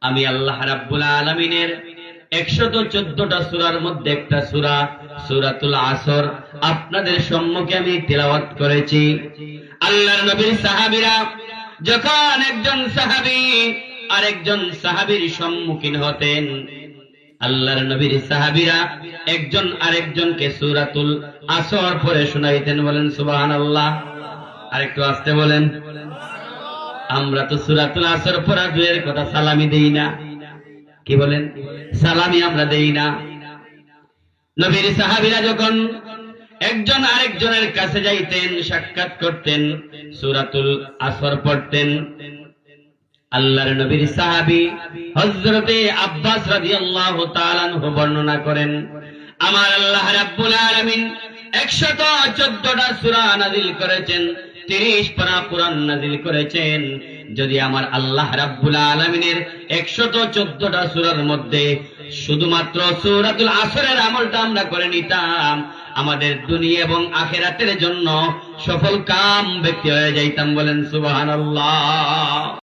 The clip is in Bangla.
আমি আল্লাহ রাব্বুল আলামিনের 114টা সূরার মধ্যে একটা সূরা সূরাতুল আসর আপনাদের সম্মুখে আমি তিলাওয়াত করেছি। আল্লাহর নবীর সাহাবীরা যখন একজন সাহাবী আরেকজন সাহাবীর সম্মুখীন হতেন, আল্লাহর নবীর সাহাবীরা একজন আরেকজনকে সূরাতুল আসর পড়ে শোনাইতেন। বলেন সুবহানাল্লাহ। আরেকটু আস্তে বলেন। আমরা তো সূরাতুল আসর পড়া দুয়ের কথা, সালামি দেই না। কি বলেন? সালামি আমরা দেই না। নবীর সাহাবীরা যখন একজন আরেকজনের কাছে যাইতেন, সাক্ষাৎ করতেন, সূরাতুল আসর পড়তেন। আল্লাহর নবীর সাহাবী হযরতে আব্বাস রাদিয়াল্লাহু তাআলা আনহু বর্ণনা করেন, আমার আল্লাহ রাব্বুল আলামিন 114টা সূরা নাযিল করেছেন, 30 পারা কুরআন নাযিল করেছেন। যদি আমার আল্লাহ রাব্বুল আলামিনের 114টা সূরার মধ্যে শুধুমাত্র সূরাতুল আসরের আমলটা আমরা করে নিতাম, আমাদের দুনিয়া এবং আখিরাতের জন্য সফল কাম ব্যক্তি হয়ে যাইতাম। বলেন সুবহানাল্লাহ।